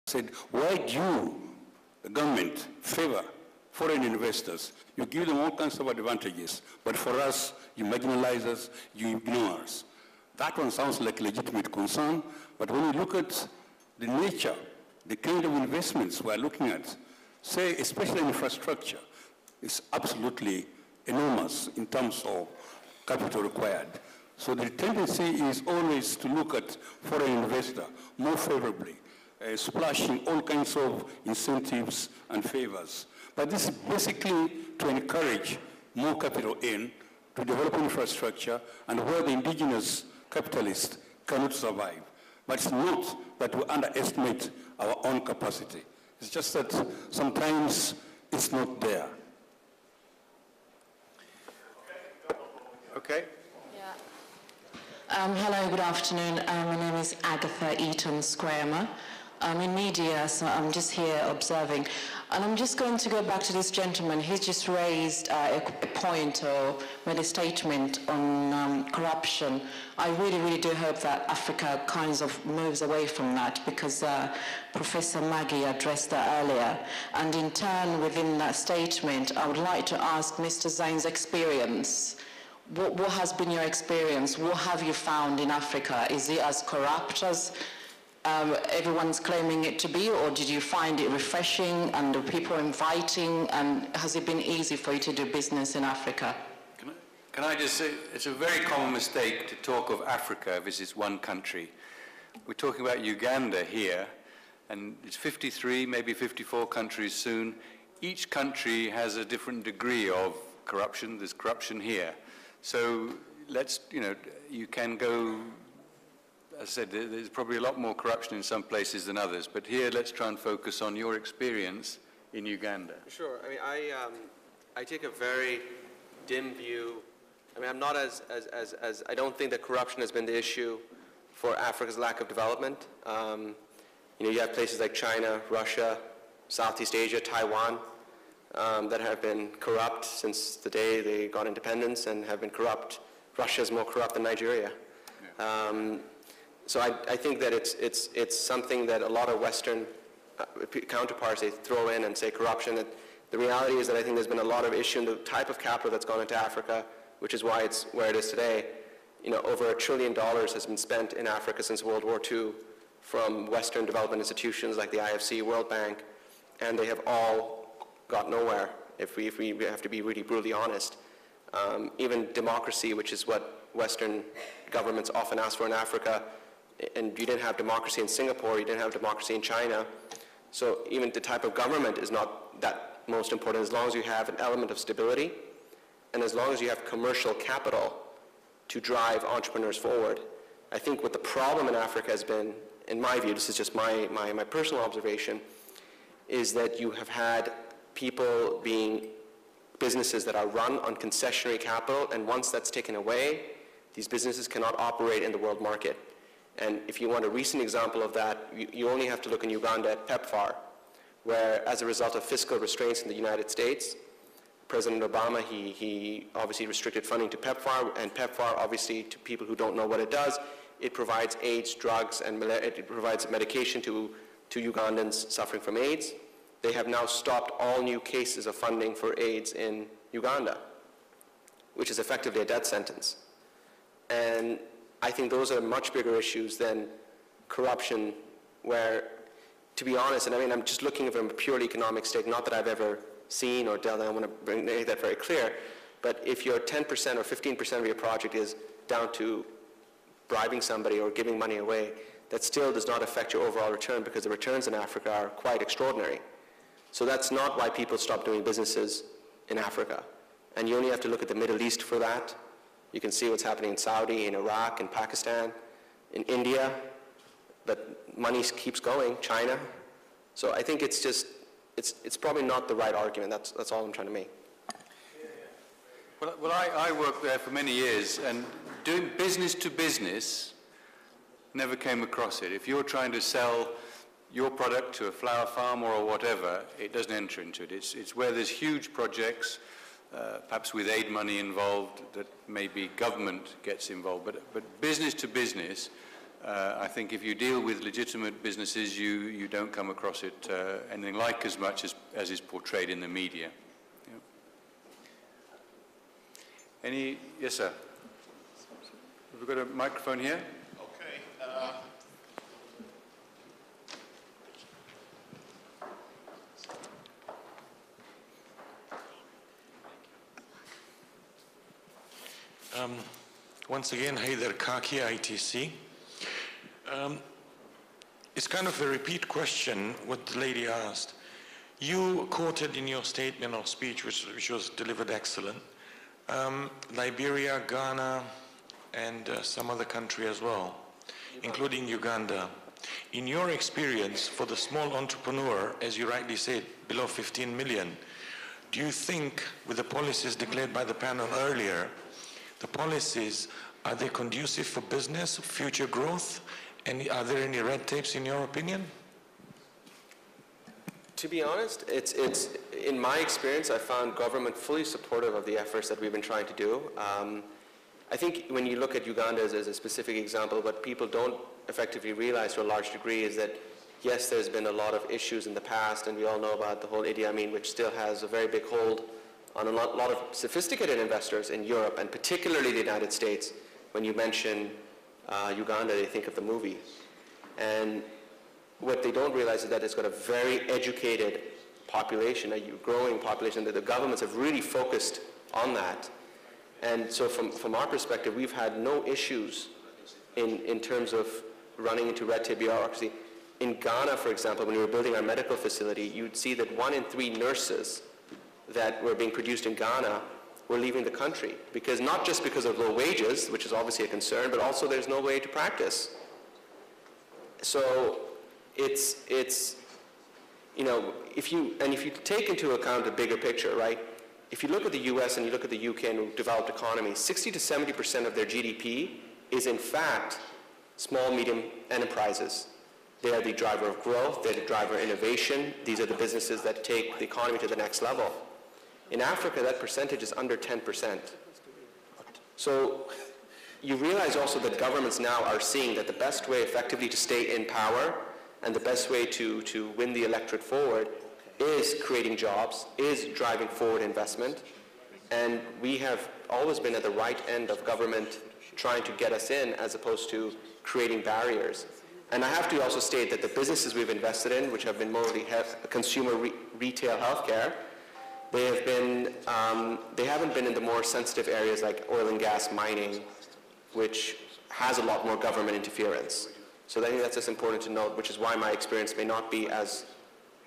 said, why do you, the government, favor foreign investors? You give them all kinds of advantages, but for us, you marginalize us, you ignore us. That one sounds like a legitimate concern, but when you look at the nature, the kind of investments we're looking at, say, especially infrastructure, is absolutely enormous in terms of capital required. So the tendency is always to look at foreign investor more favorably, splashing all kinds of incentives and favors. But this is basically to encourage more capital in to develop infrastructure and where the indigenous capitalists cannot survive. But it's not that we underestimate our own capacity. It's just that sometimes it's not there. Okay. Hello, good afternoon. My name is Agatha Eaton Scramer. I'm in media, so I'm just here observing. And I'm just going to go back to this gentleman. He's just raised a point or made a statement on corruption. I really, really do hope that Africa kind of moves away from that, because Professor Maggie addressed that earlier. And in turn, within that statement, I would like to ask Mr. Zain's experience. What has been your experience? What have you found in Africa? Is it as corrupt as everyone's claiming it to be, or did you find it refreshing and the people inviting, and has it been easy for you to do business in Africa? Can I just say, it's a very common mistake to talk of Africa as it's one country. We're talking about Uganda here, and it's 53, maybe 54 countries soon. Each country has a different degree of corruption. There's corruption here. So let's, you can go, as I said, there's probably a lot more corruption in some places than others, but here let's try and focus on your experience in Uganda. Sure. I mean, I take a very dim view. I mean, I'm not as I don't think that corruption has been the issue for Africa's lack of development. You have places like China, Russia, Southeast Asia, Taiwan, that have been corrupt since the day they got independence and have been corrupt. Russia is more corrupt than Nigeria. Yeah. So I think that it's something that a lot of Western counterparts, they throw in and say corruption. The reality is that I think there's been a lot of issue in the type of capital that's gone into Africa, which is why it's where it is today. Over $1 trillion has been spent in Africa since World War II from Western development institutions like the IFC, World Bank, and they have all got nowhere, if we have to be really brutally honest. Even democracy, which is what Western governments often ask for in Africa, and you didn't have democracy in Singapore, you didn't have democracy in China. So even the type of government is not that most important, as long as you have an element of stability, and as long as you have commercial capital to drive entrepreneurs forward. I think what the problem in Africa has been, in my view, this is just my personal observation, is that you have had people being businesses that are run on concessionary capital, and once that's taken away, these businesses cannot operate in the world market. And if you want a recent example of that, you only have to look in Uganda at PEPFAR, where as a result of fiscal restraints in the United States, President Obama, he obviously restricted funding to PEPFAR, and PEPFAR, obviously, to people who don't know what it does, it provides AIDS, drugs, and it provides medication to Ugandans suffering from AIDS. They have now stopped all new cases of funding for AIDS in Uganda, which is effectively a death sentence. And I think those are much bigger issues than corruption, where, to be honest, and I mean, I'm just looking from a purely economic stake, not that I've ever seen or dealt, and I want to make that very clear, but if your 10% or 15% of your project is down to bribing somebody or giving money away, that still does not affect your overall return, because the returns in Africa are quite extraordinary. So that's not why people stop doing businesses in Africa. And you only have to look at the Middle East for that. You can see what's happening in Saudi, in Iraq, in Pakistan, in India, but money keeps going, China. So I think it's just, it's probably not the right argument. That's all I'm trying to make. Well, I worked there for many years, and doing business to business never came across it. If you're trying to sell your product to a flower farm or whatever, it doesn't enter into it. It's where there's huge projects, perhaps with aid money involved, that maybe government gets involved. But business to business, I think if you deal with legitimate businesses, you don't come across it anything like as much as is portrayed in the media. Yeah. Yes, sir. Have we got a microphone here? Okay. Once again, Haider Kaki, ITC. It's kind of a repeat question what the lady asked. You quoted in your statement or speech, which was delivered excellent, Liberia, Ghana, and some other country as well, including Uganda. In your experience, for the small entrepreneur, as you rightly said, below 15 million, do you think, with the policies declared by the panel earlier, the policies, are they conducive for business, future growth, and are there any red tapes in your opinion? To be honest, it's in my experience, I found government fully supportive of the efforts that we've been trying to do. I think when you look at Uganda as a specific example, what people don't effectively realize to a large degree is that, yes, there's been a lot of issues in the past, and we all know about the whole Idi Amin, which still has a very big hold on a lot of sophisticated investors in Europe, and particularly the United States. When you mention Uganda, they think of the movie. And what they don't realize is that it's got a very educated population, a growing population, that the governments have really focused on that. And so from our perspective, we've had no issues in terms of running into red tape bureaucracy. In Ghana, for example, when we were building our medical facility, you'd see that 1 in 3 nurses that were being produced in Ghana were leaving the country, because not just because of low wages, which is obviously a concern, but also there's no way to practice. So it's you know, if you take into account the bigger picture, right? If you look at the US and you look at the UK and developed economies, 60 to 70% of their GDP is in fact small, medium enterprises. They are the driver of growth, they're the driver of innovation. These are the businesses that take the economy to the next level. In Africa, that percentage is under 10%. So you realize also that governments now are seeing that the best way effectively to stay in power and the best way to win the electorate forward is creating jobs, is driving forward investment. And we have always been at the right end of government trying to get us in as opposed to creating barriers. And I have to also state that the businesses we've invested in, which have been mostly consumer retail healthcare, they haven't been in the more sensitive areas like oil and gas mining, which has a lot more government interference. So I think that's just important to note, which is why my experience may not be as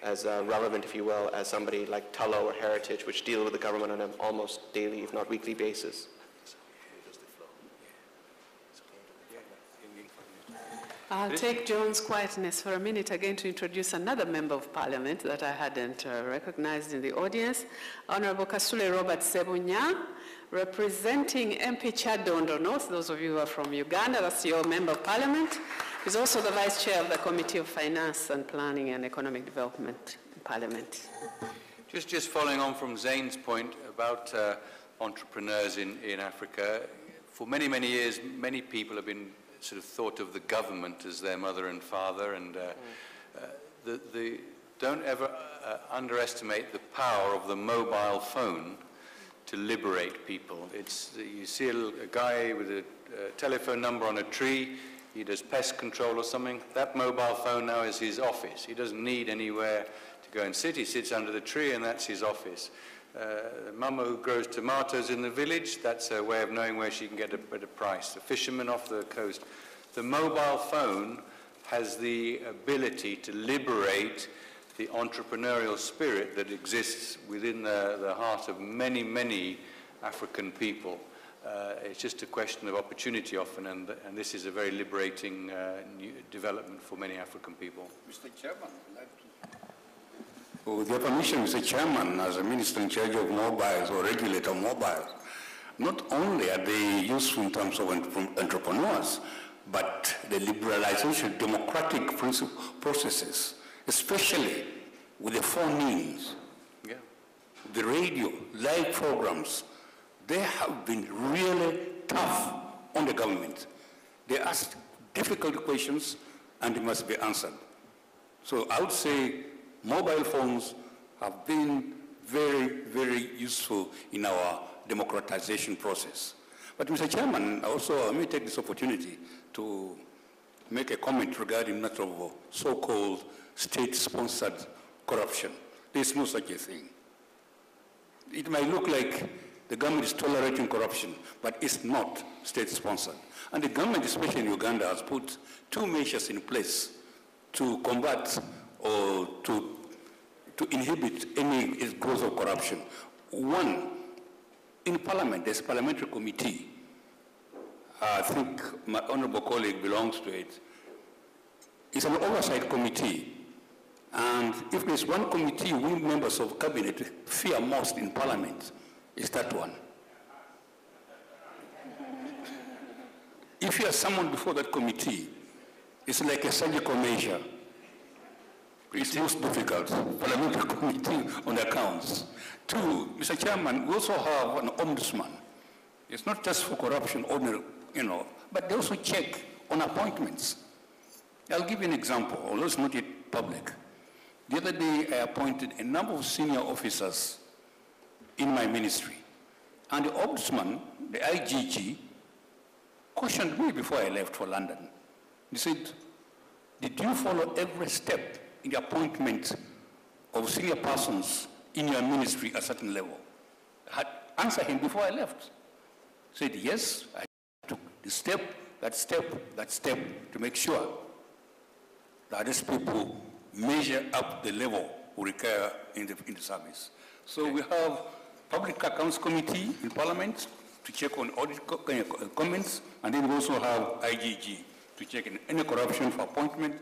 relevant, if you will, as somebody like Tullow or Heritage, which deal with the government on an almost daily, if not weekly basis. I'll take John's quietness for a minute again to introduce another member of parliament that I hadn't recognized in the audience, Honorable Kasule Robert Sebunya, representing MP Kyadondo North. Those of you who are from Uganda, that's your member of parliament. He's also the vice chair of the Committee of Finance and Planning and Economic Development in parliament. Just following on from Zane's point about entrepreneurs in Africa, for many, many years, many people have been sort of thought of the government as their mother and father, and don't ever underestimate the power of the mobile phone to liberate people. You see a guy with a telephone number on a tree, he does pest control or something, that mobile phone now is his office. He doesn't need anywhere to go and sit, he sits under the tree and that's his office. The mama who grows tomatoes in the village, that's her way of knowing where she can get a better price. The fisherman off the coast. The mobile phone has the ability to liberate the entrepreneurial spirit that exists within the heart of many, many African people. It's just a question of opportunity often, and this is a very liberating new development for many African people. Mr. Chairman, with your permission, Mr. Chairman, as a minister in charge of mobiles or regulator of mobiles, not only are they useful in terms of entrepreneurs, but the liberalization, democratic processes, especially with the phone news, the radio, live programs, they have been really tough on the government. They asked difficult questions, and they must be answered. So I would say mobile phones have been very, very useful in our democratization process. But Mr. Chairman, also let me take this opportunity to make a comment regarding matter of so-called state-sponsored corruption. There is no such a thing. It might look like the government is tolerating corruption, but it's not state-sponsored. And the government, especially in Uganda, has put 2 measures in place to combat or to inhibit any growth of corruption. One, in Parliament, there's a parliamentary committee. I think my honorable colleague belongs to it. It's an oversight committee. And if there's one committee we members of cabinet fear most in Parliament, it's that one. If you are summoned before that committee, it's like a surgical measure. It's most difficult. Parliamentary committee on accounts. 2, Mr. Chairman, we also have an ombudsman. It's not just for corruption, but they also check on appointments. I'll give you an example, although it's not yet public. The other day, I appointed a number of senior officers in my ministry. And the ombudsman, the IGG, questioned me before I left for London. He said, did you follow every step in the appointment of senior persons in your ministry at a certain level? I had answered him before I left. He said, yes, I took the step to make sure that these people measure up the level we require in the service. So we have Public Accounts Committee in Parliament to check on audit comments, and then we also have IGG to check any corruption for appointment